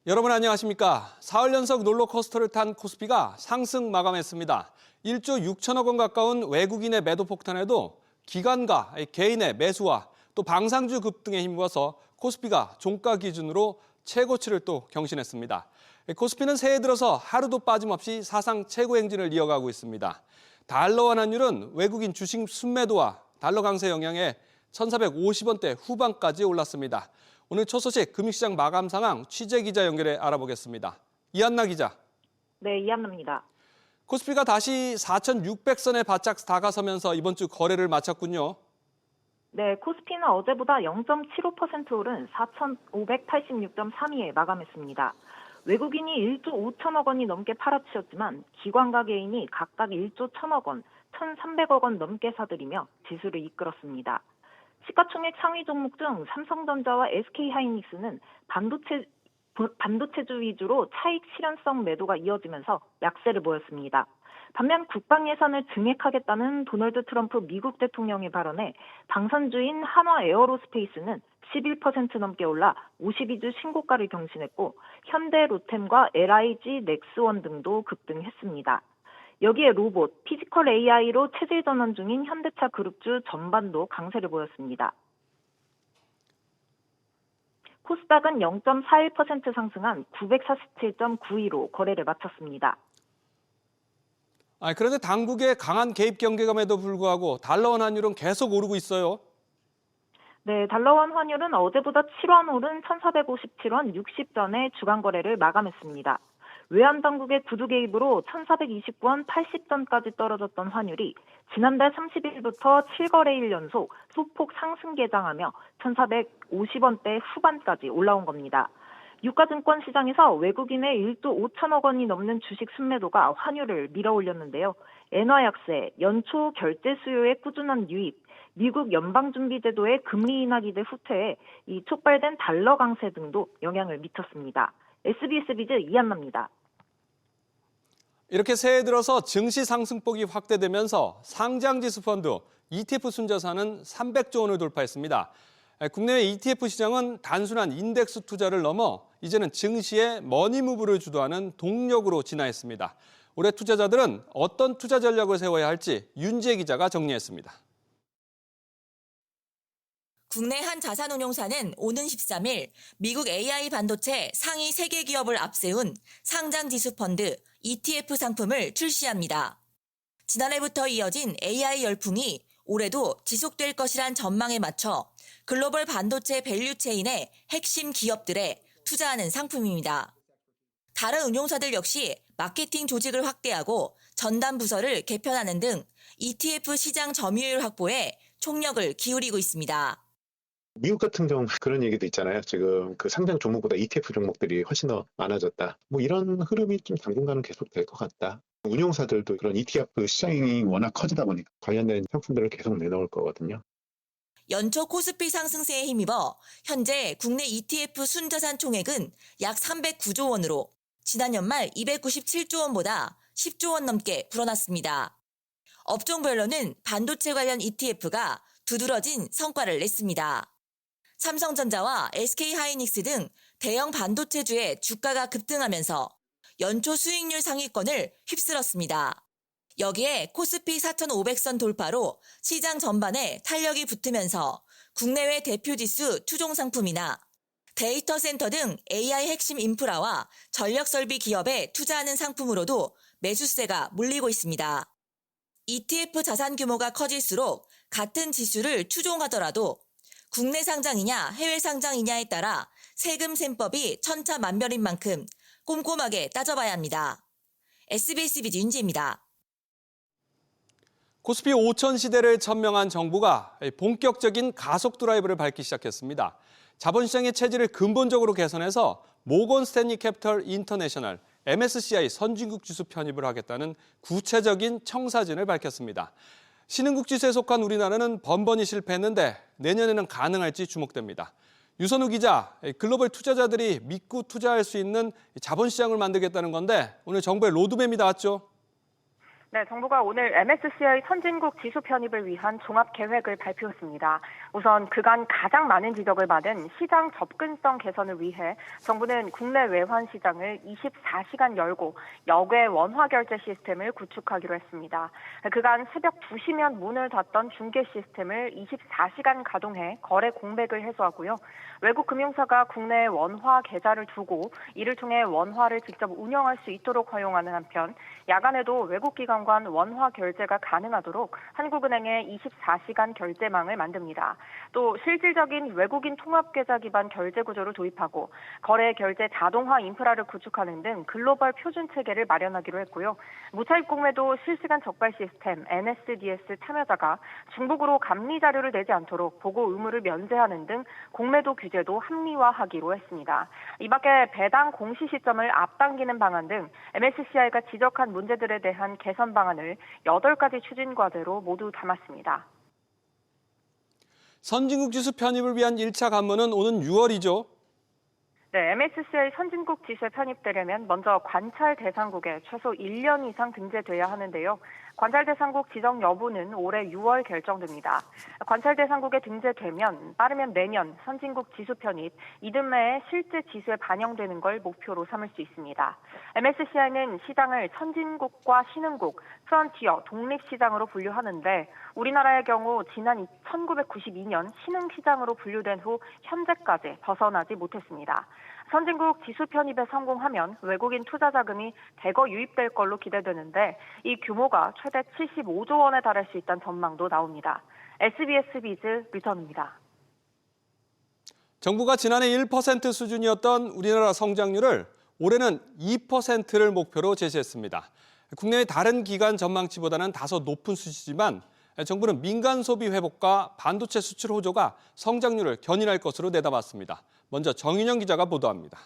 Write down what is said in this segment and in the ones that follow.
여러분 안녕하십니까? 사흘 연속 롤러코스터를 탄 코스피가 상승 마감했습니다. 1조 6천억 원 가까운 외국인의 매도 폭탄에도 기관과 개인의 매수와 또 방산주 급등에 힘입어서 코스피가 종가 기준으로 최고치를 또 경신했습니다. 코스피는 새해 들어서 하루도 빠짐없이 사상 최고 행진을 이어가고 있습니다. 달러 환율은 외국인 주식 순매도와 달러 강세 영향에 1,450원대 후반까지 올랐습니다. 오늘 첫 소식 금융시장 마감 상황 취재 기자 연결해 알아보겠습니다. 이한나 기자. 네, 이한나입니다. 코스피가 다시 4,600선에 바짝 다가서면서 이번 주 거래를 마쳤군요. 네, 코스피는 어제보다 0.75% 오른 4,586.32에 마감했습니다. 외국인이 1조 5천억 원이 넘게 팔아치웠지만 기관과 개인이 각각 1조 1천억 원, 1,300억 원 넘게 사들이며 지수를 이끌었습니다. 시가총액 상위 종목 중 삼성전자와 SK하이닉스는 반도체주 위주로 차익 실현성 매도가 이어지면서 약세를 보였습니다. 반면 국방 예산을 증액하겠다는 도널드 트럼프 미국 대통령의 발언에 방산주인 한화 에어로스페이스는 11% 넘게 올라 52주 신고가를 경신했고 현대 로템과 LIG 넥스원 등도 급등했습니다. 여기에 로봇, 피지컬 AI로 체질 전환 중인 현대차 그룹주 전반도 강세를 보였습니다. 코스닥은 0.41% 상승한 947.92로 거래를 마쳤습니다. 그런데 당국의 강한 개입 경계감에도 불구하고 달러원 환율은 계속 오르고 있어요. 네, 달러원 환율은 어제보다 7원 오른 1,457원 60전에 주간 거래를 마감했습니다. 외환당국의 구두 개입으로 1,429원 80전까지 떨어졌던 환율이 지난달 30일부터 7거래일 연속 소폭 상승 개장하며 1,450원대 후반까지 올라온 겁니다. 유가증권 시장에서 외국인의 1조 5천억 원이 넘는 주식 순매도가 환율을 밀어올렸는데요. 엔화 약세, 연초 결제 수요의 꾸준한 유입, 미국 연방준비제도의 금리 인하 기대 후퇴에 이 촉발된 달러 강세 등도 영향을 미쳤습니다. SBS 비즈 이한나입니다. 이렇게 새해 들어서 증시 상승폭이 확대되면서 상장지수 펀드 ETF 순자산은 300조 원을 돌파했습니다. 국내외 ETF 시장은 단순한 인덱스 투자를 넘어 이제는 증시의 머니무브를 주도하는 동력으로 진화했습니다. 올해 투자자들은 어떤 투자 전략을 세워야 할지 윤지혜 기자가 정리했습니다. 국내 한 자산운용사는 오는 13일 미국 AI 반도체 상위 3개 기업을 앞세운 상장지수 펀드 ETF 상품을 출시합니다. 지난해부터 이어진 AI 열풍이 올해도 지속될 것이란 전망에 맞춰 글로벌 반도체 밸류체인의 핵심 기업들에 투자하는 상품입니다. 다른 운용사들 역시 마케팅 조직을 확대하고 전담 부서를 개편하는 등 ETF 시장 점유율 확보에 총력을 기울이고 있습니다. 미국 같은 경우 그런 얘기도 있잖아요. 지금 그 상장 종목보다 ETF 종목들이 훨씬 더 많아졌다. 이런 흐름이 좀 당분간은 계속될 것 같다. 운용사들도 그런 ETF 시장이 워낙 커지다 보니까 관련된 상품들을 계속 내놓을 거거든요. 연초 코스피 상승세에 힘입어 현재 국내 ETF 순자산 총액은 약 309조 원으로 지난 연말 297조 원보다 10조 원 넘게 불어났습니다. 업종별로는 반도체 관련 ETF가 두드러진 성과를 냈습니다. 삼성전자와 SK하이닉스 등 대형 반도체주의 주가가 급등하면서 연초 수익률 상위권을 휩쓸었습니다. 여기에 코스피 4,500선 돌파로 시장 전반에 탄력이 붙으면서 국내외 대표지수 추종 상품이나 데이터 센터 등 AI 핵심 인프라와 전력 설비 기업에 투자하는 상품으로도 매수세가 몰리고 있습니다. ETF 자산 규모가 커질수록 같은 지수를 추종하더라도 국내 상장이냐 해외 상장이냐에 따라 세금 셈법이 천차만별인 만큼 꼼꼼하게 따져봐야 합니다. SBS 비즈 윤지혜입니다. 코스피 5천 시대를 천명한 정부가 본격적인 가속 드라이브를 밟기 시작했습니다. 자본시장의 체질을 근본적으로 개선해서 모건 스탠리 캐피털 인터내셔널 MSCI 선진국 지수 편입을 하겠다는 구체적인 청사진을 밝혔습니다. 신흥국 지수에 속한 우리나라는 번번이 실패했는데 내년에는 가능할지 주목됩니다. 유선우 기자, 글로벌 투자자들이 믿고 투자할 수 있는 자본시장을 만들겠다는 건데 오늘 정부의 로드맵이 나왔죠? 네, 정부가 오늘 MSCI 선진국 지수 편입을 위한 종합 계획을 발표했습니다. 우선 그간 가장 많은 지적을 받은 시장 접근성 개선을 위해 정부는 국내 외환 시장을 24시간 열고 역외 원화 결제 시스템을 구축하기로 했습니다. 그간 새벽 2시면 문을 닫던 중개 시스템을 24시간 가동해 거래 공백을 해소하고요. 외국 금융사가 국내에 원화 계좌를 두고 이를 통해 원화를 직접 운영할 수 있도록 허용하는 한편 야간에도 외국 기관 간 원화 결제가 가능하도록 한국은행의 24시간 결제망을 만듭니다. 또 실질적인 외국인 통합계좌 기반 결제 구조를 도입하고 거래 결제 자동화 인프라를 구축하는 등 글로벌 표준 체계를 마련하기로 했고요. 무차입 공매도 실시간 적발 시스템 NSDS 참여자가 중복으로 감리 자료를 내지 않도록 보고 의무를 면제하는 등 공매도 규제도 합리화하기로 했습니다. 이 밖에 배당 공시 시점을 앞당기는 방안 등 MSCI가 지적한 문제들에 대한 개선 방안을 8가지 추진 과제로 모두 담았습니다. 선진국 지수 편입을 위한 1차 관문은 오는 6월이죠. 네, MSCI 선진국 지수에 편입되려면 먼저 관찰 대상국에 최소 1년 이상 등재돼야 하는데요. 관찰 대상국 지정 여부는 올해 6월 결정됩니다. 관찰 대상국에 등재되면 빠르면 내년 선진국 지수 편입 이듬해에 실제 지수에 반영되는 걸 목표로 삼을 수 있습니다. MSCI는 시장을 선진국과 신흥국, 프론티어, 독립시장으로 분류하는데 우리나라의 경우 지난 1992년 신흥시장으로 분류된 후 현재까지 벗어나지 못했습니다. 선진국 지수 편입에 성공하면 외국인 투자 자금이 대거 유입될 걸로 기대되는데 이 규모가 최대 75조 원에 달할 수 있다는 전망도 나옵니다. SBS 비즈 류선우입니다. 정부가 지난해 1% 수준이었던 우리나라 성장률을 올해는 2%를 목표로 제시했습니다. 국내의 다른 기관 전망치보다는 다소 높은 수치지만 정부는 민간 소비 회복과 반도체 수출 호조가 성장률을 견인할 것으로 내다봤습니다. 먼저 정인영 기자가 보도합니다.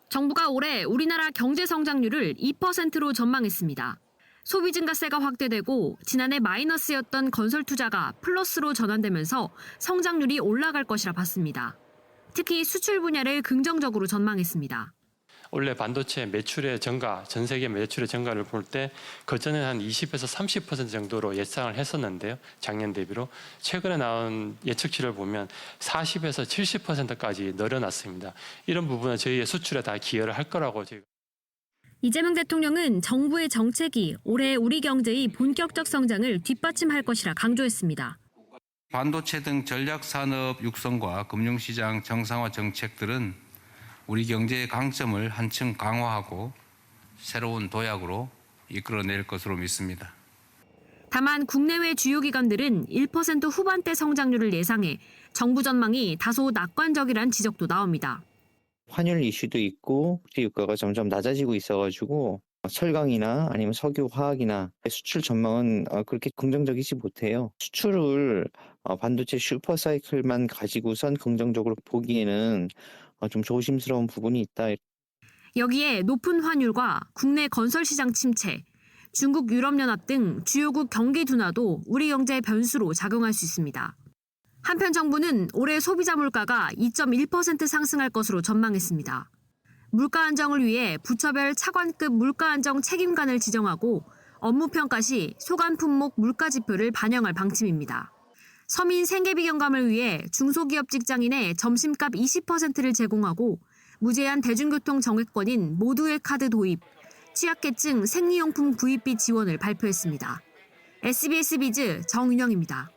정부가 올해 우리나라 경제 성장률을 2%로 전망했습니다. 소비 증가세가 확대되고 지난해 마이너스였던 건설 투자가 플러스로 전환되면서 성장률이 올라갈 것이라 봤습니다. 특히 수출 분야를 긍정적으로 전망했습니다. 원래 반도체 매출의 증가, 전 세계 매출의 증가를 볼 때 그전에 한 20에서 30% 정도로 예상을 했었는데요. 작년 대비로. 최근에 나온 예측치를 보면 40에서 70%까지 늘어났습니다. 이런 부분은 저희의 수출에 다 기여를 할 거라고 저희가. 이재명 대통령은 정부의 정책이 올해 우리 경제의 본격적 성장을 뒷받침할 것이라 강조했습니다. 반도체 등 전략산업 육성과 금융시장 정상화 정책들은 우리 경제의 강점을 한층 강화하고 새로운 도약으로 이끌어낼 것으로 믿습니다. 다만 국내외 주요 기관들은 1% 후반대 성장률을 예상해 정부 전망이 다소 낙관적이란 지적도 나옵니다. 환율 이슈도 있고 국제 유가가 점점 낮아지고 있어가지고 철강이나 아니면 석유, 화학이나 수출 전망은 그렇게 긍정적이지 못해요. 수출을 반도체 슈퍼사이클만 가지고선 긍정적으로 보기에는 좀 조심스러운 부분이 있다. 여기에 높은 환율과 국내 건설 시장 침체, 중국 유럽연합 등 주요국 경기 둔화도 우리 경제의 변수로 작용할 수 있습니다. 한편 정부는 올해 소비자 물가가 2.1% 상승할 것으로 전망했습니다. 물가 안정을 위해 부처별 차관급 물가 안정 책임관을 지정하고 업무 평가 시 소관 품목 물가 지표를 반영할 방침입니다. 서민 생계비 경감을 위해 중소기업 직장인의 점심값 20%를 제공하고 무제한 대중교통 정액권인 모두의 카드 도입, 취약계층 생리용품 구입비 지원을 발표했습니다. SBS 비즈 정윤영입니다.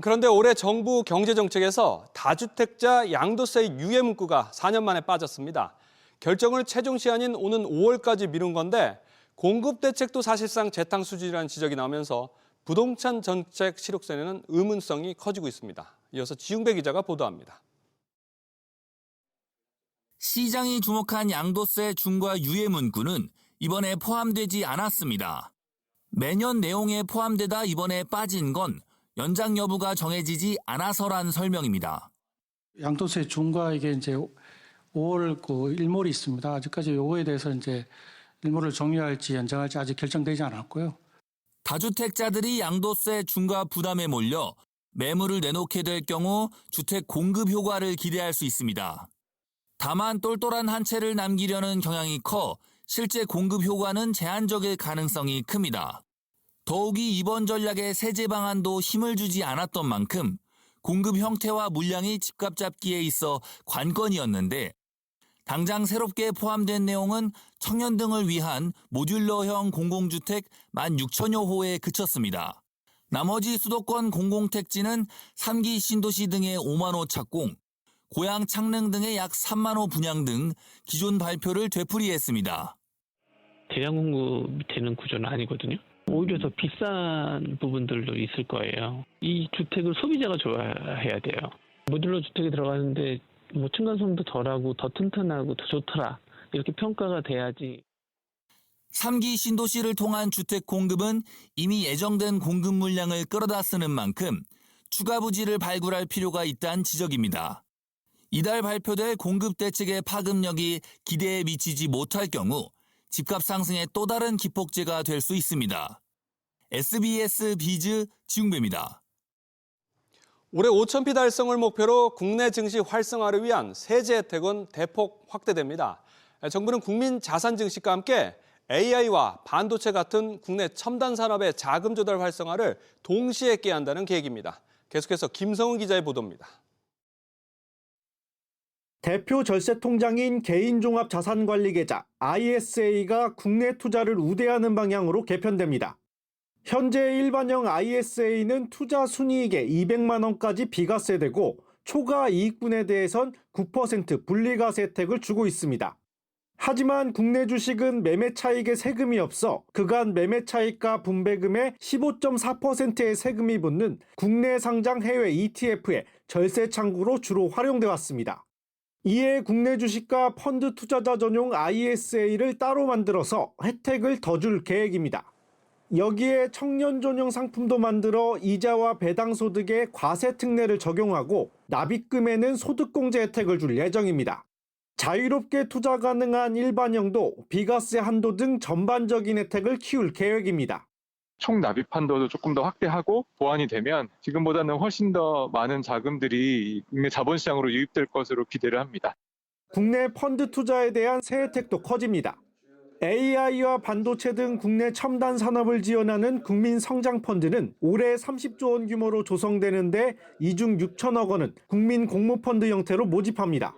그런데 올해 정부 경제정책에서 다주택자 양도세 유예 문구가 4년 만에 빠졌습니다. 결정을 최종 시한인 오는 5월까지 미룬 건데 공급 대책도 사실상 재탕 수준이라는 지적이 나오면서 부동산 정책 실효성에는 의문성이 커지고 있습니다. 이어서 지웅배 기자가 보도합니다. 시장이 주목한 양도세 중과 유예 문구는 이번에 포함되지 않았습니다. 매년 내용에 포함되다 이번에 빠진 건 연장 여부가 정해지지 않아서란 설명입니다. 양도세 중과 이게 이제 5월 그 일몰이 있습니다. 아직까지 요거에 대해서 이제 일몰을 종료할지 연장할지 아직 결정되지 않았고요. 다주택자들이 양도세 중과 부담에 몰려 매물을 내놓게 될 경우 주택 공급 효과를 기대할 수 있습니다. 다만 똘똘한 한 채를 남기려는 경향이 커 실제 공급 효과는 제한적일 가능성이 큽니다. 더욱이 이번 전략의 세제 방안도 힘을 주지 않았던 만큼 공급 형태와 물량이 집값 잡기에 있어 관건이었는데 당장 새롭게 포함된 내용은 청년 등을 위한 모듈러형 공공주택 16,000여 호에 그쳤습니다. 나머지 수도권 공공택지는 3기 신도시 등의 5만 호 착공, 고양 창릉 등의 약 3만 호 분양 등 기존 발표를 되풀이했습니다. 대량 공급이 되는 구조는 아니거든요. 오히려 더 비싼 부분들도 있을 거예요. 이 주택을 소비자가 좋아해야 돼요. 모듈러 주택이 들어가는데 뭐 층간소음도 덜하고 더 튼튼하고 더 좋더라. 이렇게 평가가 돼야지. 3기 신도시를 통한 주택 공급은 이미 예정된 공급 물량을 끌어다 쓰는 만큼 추가 부지를 발굴할 필요가 있다는 지적입니다. 이달 발표될 공급 대책의 파급력이 기대에 미치지 못할 경우 집값 상승의 또 다른 기폭제가 될 수 있습니다. SBS 비즈 지웅배입니다. 올해 5,000피 달성을 목표로 국내 증시 활성화를 위한 세제 혜택은 대폭 확대됩니다. 정부는 국민 자산 증식과 함께 AI와 반도체 같은 국내 첨단 산업의 자금 조달 활성화를 동시에 깨한다는 계획입니다. 계속해서 김성훈 기자의 보도입니다. 대표 절세 통장인 개인종합자산관리계좌 ISA가 국내 투자를 우대하는 방향으로 개편됩니다. 현재 일반형 ISA는 투자 순이익의 200만 원까지 비과세되고 초과 이익분에 대해선 9% 분리과세 혜택을 주고 있습니다. 하지만 국내 주식은 매매 차익에 세금이 없어 그간 매매 차익과 분배금의 15.4%의 세금이 붙는 국내 상장 해외 ETF의 절세 창구로 주로 활용돼 왔습니다. 이에 국내 주식과 펀드 투자자 전용 ISA를 따로 만들어서 혜택을 더 줄 계획입니다. 여기에 청년 전용 상품도 만들어 이자와 배당 소득에 과세 특례를 적용하고 납입금에는 소득공제 혜택을 줄 예정입니다. 자유롭게 투자 가능한 일반형도 비과세 한도 등 전반적인 혜택을 키울 계획입니다. 총 납입 한도도 조금 더 확대하고 보완이 되면 지금보다는 훨씬 더 많은 자금들이 국내 자본시장으로 유입될 것으로 기대를 합니다. 국내 펀드 투자에 대한 세 혜택도 커집니다. AI와 반도체 등 국내 첨단 산업을 지원하는 국민성장펀드는 올해 30조 원 규모로 조성되는데 이 중 6천억 원은 국민공모펀드 형태로 모집합니다.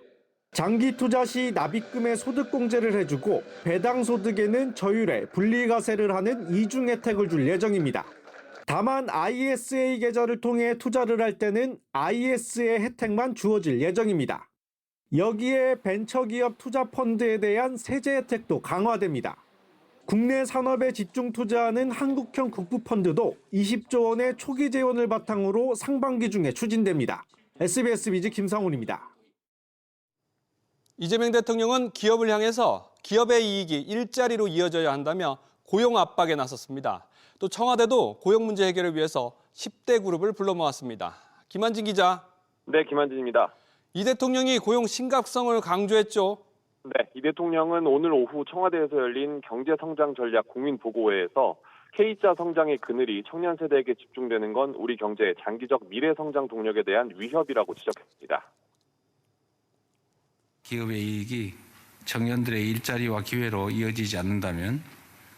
장기 투자 시 납입금에 소득공제를 해주고 배당 소득에는 저율에 분리과세를 하는 이중 혜택을 줄 예정입니다. 다만 ISA 계좌를 통해 투자를 할 때는 IS의 혜택만 주어질 예정입니다. 여기에 벤처기업 투자펀드에 대한 세제 혜택도 강화됩니다. 국내 산업에 집중 투자하는 한국형 국부펀드도 20조 원의 초기 재원을 바탕으로 상반기 중에 추진됩니다. SBS 비즈 김상훈입니다. 이재명 대통령은 기업을 향해서 기업의 이익이 일자리로 이어져야 한다며 고용 압박에 나섰습니다. 또 청와대도 고용 문제 해결을 위해서 10대 그룹을 불러 모았습니다. 김한진 기자. 네, 김한진입니다. 이 대통령이 고용 심각성을 강조했죠. 네, 이 대통령은 오늘 오후 청와대에서 열린 경제성장전략 국민보고회에서 K자 성장의 그늘이 청년 세대에게 집중되는 건 우리 경제의 장기적 미래 성장 동력에 대한 위협이라고 지적했습니다. 기업의 이익이 청년들의 일자리와 기회로 이어지지 않는다면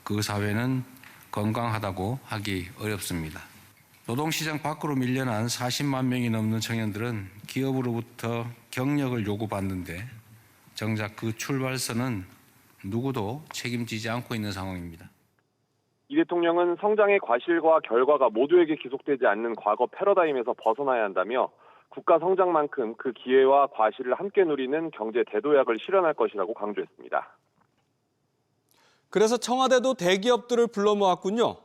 그 사회는 건강하다고 하기 어렵습니다. 노동시장 밖으로 밀려난 40만 명이 넘는 청년들은 기업으로부터 경력을 요구받는데 정작 그 출발선은 누구도 책임지지 않고 있는 상황입니다. 이 대통령은 성장의 과실과 결과가 모두에게 기속되지 않는 과거 패러다임에서 벗어나야 한다며 국가 성장만큼 그 기회와 과실을 함께 누리는 경제 대도약을 실현할 것이라고 강조했습니다. 그래서 청와대도 대기업들을 불러 모았군요.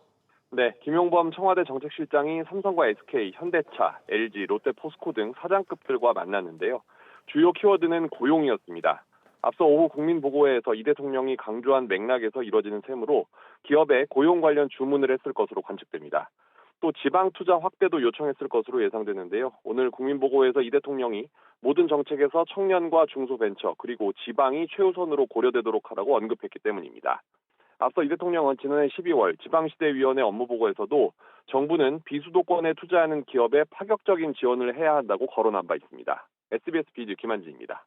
네, 김용범 청와대 정책실장이 삼성과 SK, 현대차, LG, 롯데, 포스코 등 사장급들과 만났는데요. 주요 키워드는 고용이었습니다. 앞서 오후 국민보고회에서 이 대통령이 강조한 맥락에서 이뤄지는 셈으로 기업에 고용 관련 주문을 했을 것으로 관측됩니다. 또 지방 투자 확대도 요청했을 것으로 예상되는데요. 오늘 국민보고회에서 이 대통령이 모든 정책에서 청년과 중소벤처 그리고 지방이 최우선으로 고려되도록 하라고 언급했기 때문입니다. 앞서 이 대통령은 지난해 12월 지방시대위원회 업무보고에서도 정부는 비수도권에 투자하는 기업에 파격적인 지원을 해야 한다고 거론한 바 있습니다. SBS 비즈 김한진입니다.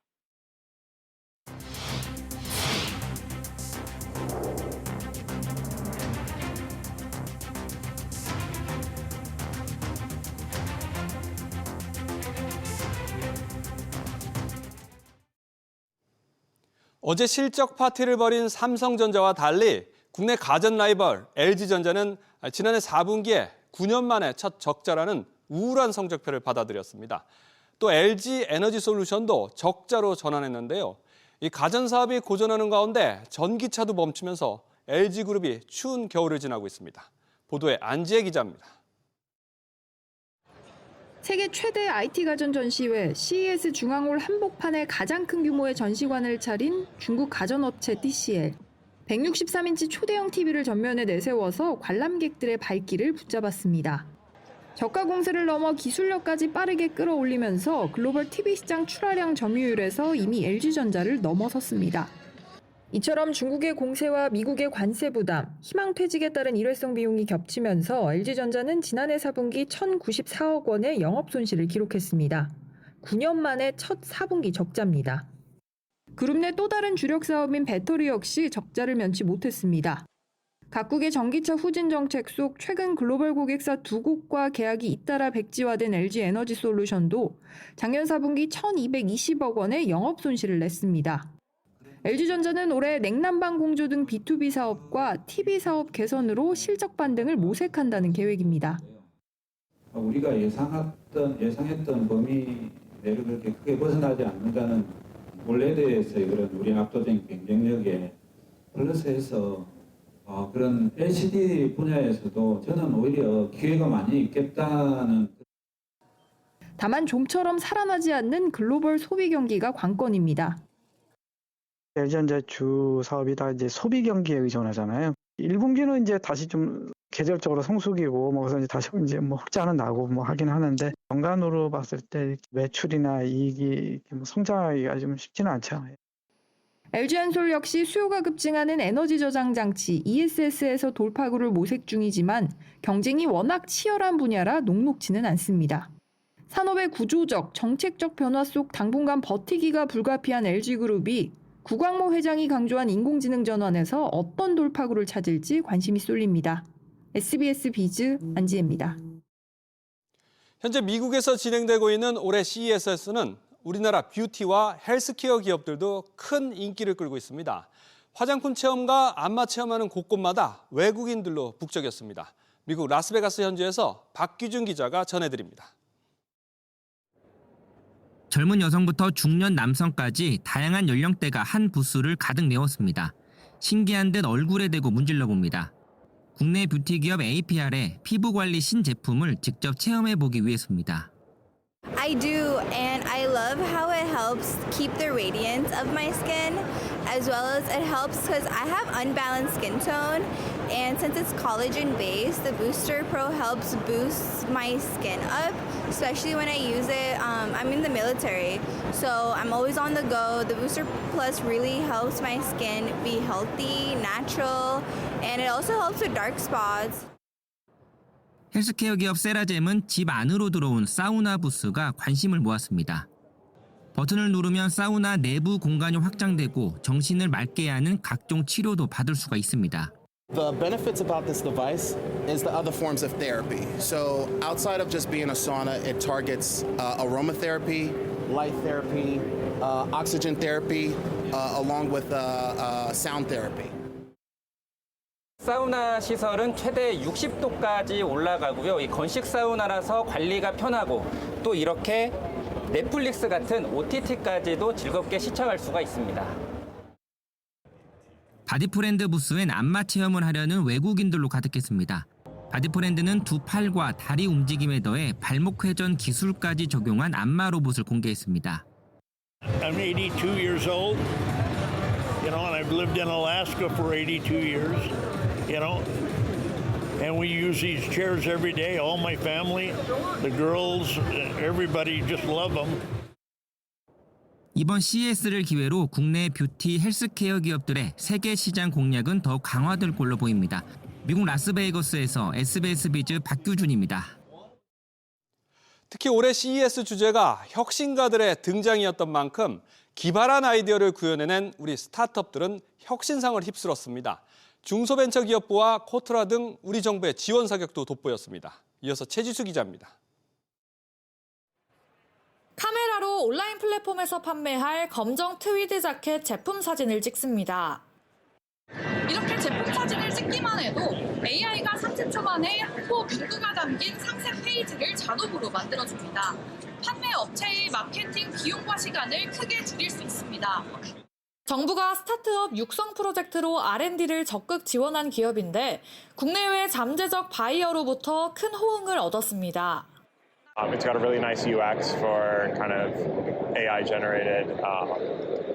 어제 실적 파티를 벌인 삼성전자와 달리 국내 가전 라이벌 LG전자는 지난해 4분기에 9년 만에 첫 적자라는 우울한 성적표를 받아들였습니다. 또 LG에너지솔루션도 적자로 전환했는데요. 이 가전 사업이 고전하는 가운데 전기차도 멈추면서 LG그룹이 추운 겨울을 지나고 있습니다. 보도에 안지혜 기자입니다. 세계 최대 IT 가전 전시회 CES 중앙홀 한복판에 가장 큰 규모의 전시관을 차린 중국 가전업체 TCL. 163인치 초대형 TV를 전면에 내세워서 관람객들의 발길을 붙잡았습니다. 저가 공세를 넘어 기술력까지 빠르게 끌어올리면서 글로벌 TV 시장 출하량 점유율에서 이미 LG전자를 넘어섰습니다. 이처럼 중국의 공세와 미국의 관세 부담, 희망퇴직에 따른 일회성 비용이 겹치면서 LG전자는 지난해 4분기 1,094억 원의 영업 손실을 기록했습니다. 9년 만에 첫 4분기 적자입니다. 그룹 내 또 다른 주력 사업인 배터리 역시 적자를 면치 못했습니다. 각국의 전기차 후진 정책 속 최근 글로벌 고객사 2곳과 계약이 잇따라 백지화된 LG에너지솔루션도 작년 4분기 1,220억 원의 영업 손실을 냈습니다. LG전자는 올해 냉난방 공조 등 B2B 사업과 TV 사업 개선으로 실적 반등을 모색한다는 계획입니다. 우리가 예상했던 범위 내를 그렇게 크게 벗어나지 않는다는 올레드에서의 그런 우리 압도적인 경쟁력에 플러스해서 그런 LCD 분야에서도 저는 오히려 기회가 많이 있겠다는. 다만 좀처럼 살아나지 않는 글로벌 소비 경기가 관건입니다. LG전자 주 사업이 다 이제 소비 경기에 의존하잖아요. 1분기는 이제 다시 좀 계절적으로 성수기고 그래서 이제 다시 이제 흑자는 나고 하긴 하는데 연간으로 봤을 때 매출이나 이익이 성장하기가 좀 쉽지는 않죠. LG엔솔 역시 수요가 급증하는 에너지 저장 장치 ESS에서 돌파구를 모색 중이지만 경쟁이 워낙 치열한 분야라 녹록지는 않습니다. 산업의 구조적, 정책적 변화 속 당분간 버티기가 불가피한 LG그룹이 구광모 회장이 강조한 인공지능 전환에서 어떤 돌파구를 찾을지 관심이 쏠립니다. SBS 비즈 안지혜입니다. 현재 미국에서 진행되고 있는 올해 CES는 우리나라 뷰티와 헬스케어 기업들도 큰 인기를 끌고 있습니다. 화장품 체험과 안마 체험하는 곳곳마다 외국인들로 북적였습니다. 미국 라스베가스 현지에서 박규준 기자가 전해드립니다. 젊은 여성부터 중년 남성까지 다양한 연령대가 한 부스를 가득 메웠습니다. 신기한 듯 얼굴에 대고 문질러 봅니다. 국내 뷰티 기업 APR의 피부 관리 신제품을 직접 체험해 보기 위해서입니다. I do, and I love how it helps keep the radiance of my skin, as well as it helps because I have unbalanced skin tone, and since it's collagen based, the Booster Pro helps boost my skin up, especially when I use it. I'm in the military, so I'm always on the go. The Booster Plus really helps my skin be healthy, natural, and it also helps with dark spots. 헬스케어 기업 세라젬은 집 안으로 들어온 사우나 부스가 관심을 모았습니다. 버튼을 누르면 사우나 내부 공간이 확장되고 정신을 맑게 하는 각종 치료도 받을 수가 있습니다. The benefits about this device is the other forms of therapy. So outside of just being a sauna, it targets aromatherapy, light therapy, oxygen therapy, along with sound therapy. 사우나 시설은 최대 60도까지 올라가고요. 이 건식 사우나라서 관리가 편하고 또 이렇게 넷플릭스 같은 OTT까지도 즐겁게 시청할 수가 있습니다. 바디프렌드 부스엔 안마 체험을 하려는 외국인들로 가득했습니다. 바디프렌드는 두 팔과 다리 움직임에 더해 발목 회전 기술까지 적용한 안마 로봇을 공개했습니다. I'm 82 years old, and I've lived in Alaska for 82 years, and we use these chairs every day. All my family, the girls, everybody just love them. 이번 CES를 기회로 국내 뷰티 헬스케어 기업들의 세계 시장 공략은 더 강화될 걸로 보입니다. 미국 라스베이거스에서 SBS 비즈 박규준입니다. 특히 올해 CES 주제가 혁신가들의 등장이었던 만큼 기발한 아이디어를 구현해낸 우리 스타트업들은 혁신상을 휩쓸었습니다. 중소벤처기업부와 코트라 등 우리 정부의 지원 사격도 돋보였습니다. 이어서 최지수 기자입니다. 카메라로 온라인 플랫폼에서 판매할 검정 트위드 자켓 제품 사진을 찍습니다. 이렇게 제품 사진을 찍기만 해도 AI가 30초 만에 홍보 문구가 담긴 상세 페이지를 자동으로 만들어줍니다. 판매 업체의 마케팅 비용과 시간을 크게 줄일 수 있습니다. 정부가 스타트업 육성 프로젝트로 R&D를 적극 지원한 기업인데 국내외 잠재적 바이어로부터 큰 호응을 얻었습니다. It's got a really nice UX for kind of AI generated.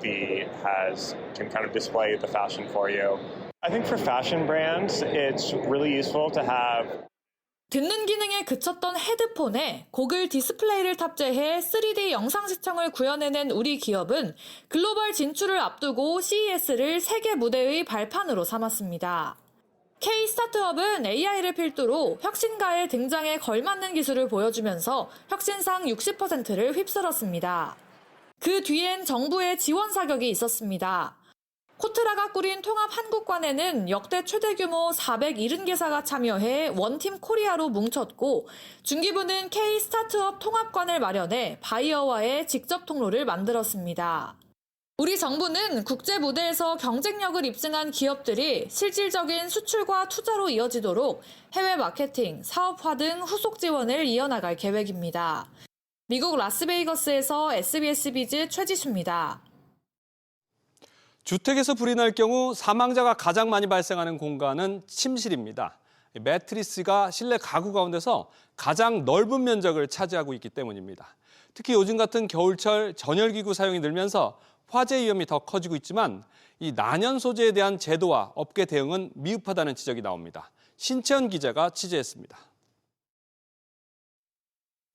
Can kind of display the fashion for you. I think for fashion brands, it's really useful to have. 듣는 기능에 그쳤던 헤드폰에 고글 디스플레이를 탑재해 3D 영상 시청을 구현해낸 우리 기업은 글로벌 진출을 앞두고 CES를 세계 무대의 발판으로 삼았습니다. K 스타트업은 AI를 필두로 혁신가의 등장에 걸맞는 기술을 보여주면서 혁신상 60%를 휩쓸었습니다. 그 뒤엔 정부의 지원 사격이 있었습니다. 코트라가 꾸린 통합 한국관에는 역대 최대 규모 470개사가 참여해 원팀 코리아로 뭉쳤고 중기부는 K 스타트업 통합관을 마련해 바이어와의 직접 통로를 만들었습니다. 우리 정부는 국제 무대에서 경쟁력을 입증한 기업들이 실질적인 수출과 투자로 이어지도록 해외 마케팅, 사업화 등 후속 지원을 이어나갈 계획입니다. 미국 라스베이거스에서 SBS 비즈 최지수입니다. 주택에서 불이 날 경우 사망자가 가장 많이 발생하는 공간은 침실입니다. 매트리스가 실내 가구 가운데서 가장 넓은 면적을 차지하고 있기 때문입니다. 특히 요즘 같은 겨울철 전열기구 사용이 늘면서 화재 위험이 더 커지고 있지만 이 난연 소재에 대한 제도와 업계 대응은 미흡하다는 지적이 나옵니다. 신채연 기자가 취재했습니다.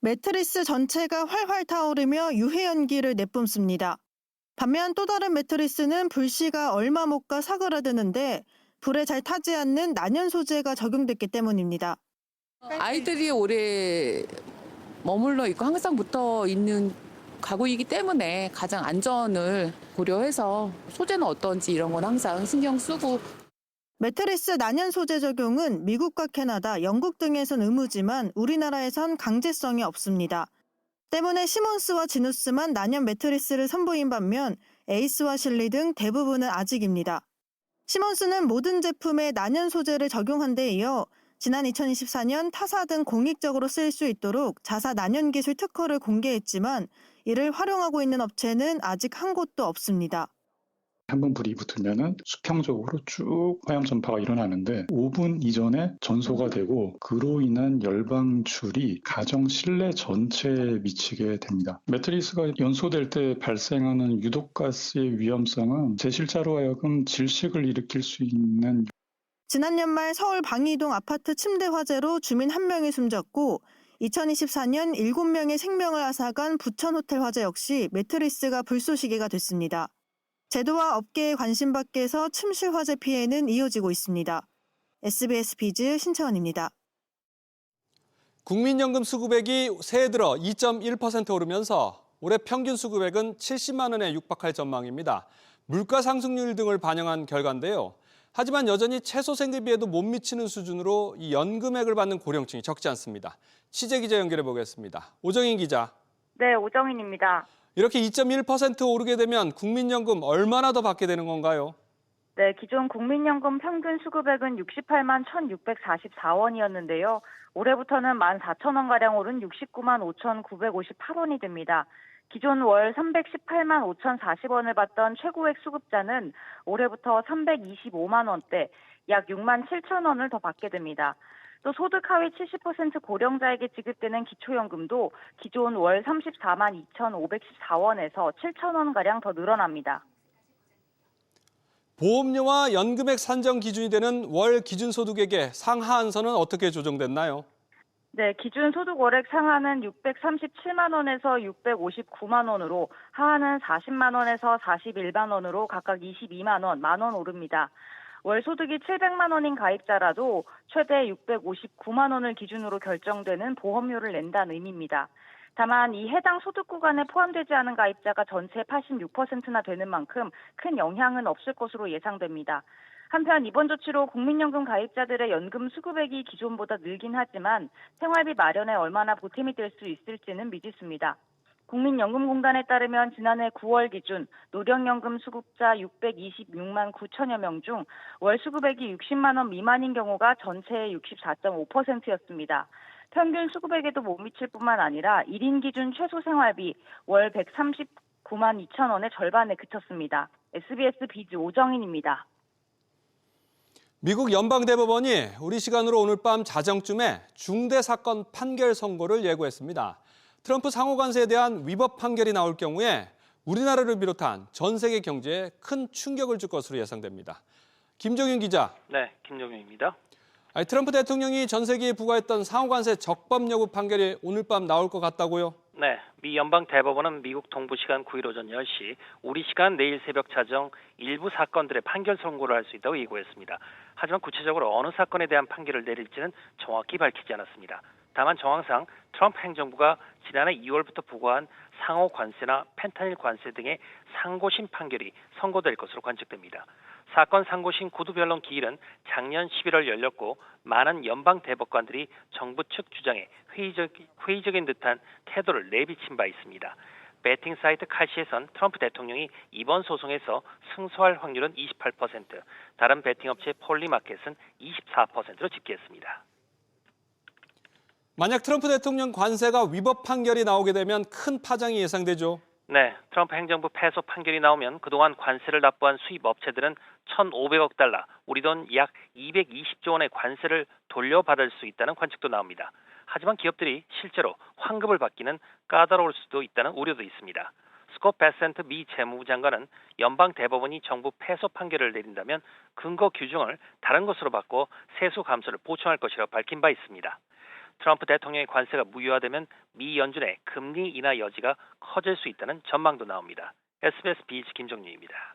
매트리스 전체가 활활 타오르며 유해 연기를 내뿜습니다. 반면 또 다른 매트리스는 불씨가 얼마 못 가 사그라드는데 불에 잘 타지 않는 난연 소재가 적용됐기 때문입니다. 아이들이 오래 머물러 있고 항상 붙어 있는 가구이기 때문에 가장 안전을 고려해서 소재는 어떤지 이런 건 항상 신경 쓰고. 매트리스 난연 소재 적용은 미국과 캐나다, 영국 등에선 의무지만 우리나라에선 강제성이 없습니다. 때문에 시몬스와 지누스만 난연 매트리스를 선보인 반면 에이스와 실리 등 대부분은 아직입니다. 시몬스는 모든 제품에 난연 소재를 적용한 데 이어 지난 2024년 타사 등 공익적으로 쓰일 수 있도록 자사 난연 기술 특허를 공개했지만 이를 활용하고 있는 업체는 아직 한 곳도 없습니다. 한번 불이 붙으면은 수평적으로 쭉 화염 전파가 일어나는데 5분 이전에 전소가 되고 그로 인한 열방출이 가정 실내 전체에 미치게 됩니다. 매트리스가 연소될 때 발생하는 유독가스의 위험성은 제실자로 하여금 질식을 일으킬 수 있는. 지난 연말 서울 방이동 아파트 침대 화재로 주민 1명이 숨졌고 2024년 7명의 생명을 앗아간 부천호텔 화재 역시 매트리스가 불쏘시개가 됐습니다. 제도와 업계의 관심 밖에서 침실 화재 피해는 이어지고 있습니다. SBS 비즈 신채원입니다. 국민연금 수급액이 새해 들어 2.1% 오르면서 올해 평균 수급액은 70만 원에 육박할 전망입니다. 물가 상승률 등을 반영한 결과인데요. 하지만 여전히 최소 생계비에도 못 미치는 수준으로 이 연금액을 받는 고령층이 적지 않습니다. 취재 기자 연결해 보겠습니다. 오정인 기자. 네, 오정인입니다. 이렇게 2.1% 오르게 되면 국민연금 얼마나 더 받게 되는 건가요? 네, 기존 국민연금 평균 수급액은 68만 1,644원이었는데요. 올해부터는 14,000원가량 오른 69만 5,958원이 됩니다. 기존 월 318만 5,040원을 받던 최고액 수급자는 올해부터 325만 원대, 약 6만 7천 원을 더 받게 됩니다. 또 소득 하위 70% 고령자에게 지급되는 기초연금도 기존 월 34만 2,514원에서 7천 원가량 더 늘어납니다. 보험료와 연금액 산정 기준이 되는 월 기준소득액의 상하한선은 어떻게 조정됐나요? 네, 기준 소득 월액 상한은 637만 원에서 659만 원으로 하한은 40만 원에서 41만 원으로 각각 22만 원, 만 원 오릅니다. 월 소득이 700만 원인 가입자라도 최대 659만 원을 기준으로 결정되는 보험료를 낸다는 의미입니다. 다만 이 해당 소득 구간에 포함되지 않은 가입자가 전체의 86%나 되는 만큼 큰 영향은 없을 것으로 예상됩니다. 한편 이번 조치로 국민연금 가입자들의 연금 수급액이 기존보다 늘긴 하지만 생활비 마련에 얼마나 보탬이 될 수 있을지는 미지수입니다. 국민연금공단에 따르면 지난해 9월 기준 노령연금 수급자 626만 9천여 명 중 월 수급액이 60만 원 미만인 경우가 전체의 64.5%였습니다. 평균 수급액에도 못 미칠 뿐만 아니라 1인 기준 최소 생활비 월 139만 2천 원의 절반에 그쳤습니다. SBS 비즈 오정인입니다. 미국 연방대법원이 우리 시간으로 오늘 밤 자정쯤에 중대 사건 판결 선고를 예고했습니다. 트럼프 상호관세에 대한 위법 판결이 나올 경우에 우리나라를 비롯한 전 세계 경제에 큰 충격을 줄 것으로 예상됩니다. 김종윤 기자. 네, 김종윤입니다. 트럼프 대통령이 전 세계에 부과했던 상호관세 적법 여부 판결이 오늘 밤 나올 것 같다고요? 네, 미 연방대법원은 미국 동부 시간 9일 오전 10시, 우리 시간 내일 새벽 자정 일부 사건들의 판결 선고를 할 수 있다고 예고했습니다. 하지만 구체적으로 어느 사건에 대한 판결을 내릴지는 정확히 밝히지 않았습니다. 다만 정황상 트럼프 행정부가 지난해 2월부터 부과한 상호 관세나 펜타닐 관세 등의 상고심 판결이 선고될 것으로 관측됩니다. 사건 상고심 구두변론 기일은 작년 11월 열렸고 많은 연방 대법관들이 정부 측 주장에 회의적인 듯한 태도를 내비친 바 있습니다. 배팅 사이트 칼시에선 트럼프 대통령이 이번 소송에서 승소할 확률은 28%, 다른 배팅 업체 폴리마켓은 24%로 집계했습니다. 만약 트럼프 대통령 관세가 위법 판결이 나오게 되면 큰 파장이 예상되죠. 네, 트럼프 행정부 패소 판결이 나오면 그동안 관세를 납부한 수입 업체들은 1,500억 달러, 우리 돈 약 220조 원의 관세를 돌려받을 수 있다는 관측도 나옵니다. 하지만 기업들이 실제로 환급을 받기는 까다로울 수도 있다는 우려도 있습니다. 스콧 베센트 미 재무부 장관은 연방 대법원이 정부 패소 판결을 내린다면 근거 규정을 다른 것으로 바꿔 세수 감소를 보충할 것이라고 밝힌 바 있습니다. 트럼프 대통령의 관세가 무효화되면 미 연준의 금리 인하 여지가 커질 수 있다는 전망도 나옵니다. SBS 비즈 김종윤입니다.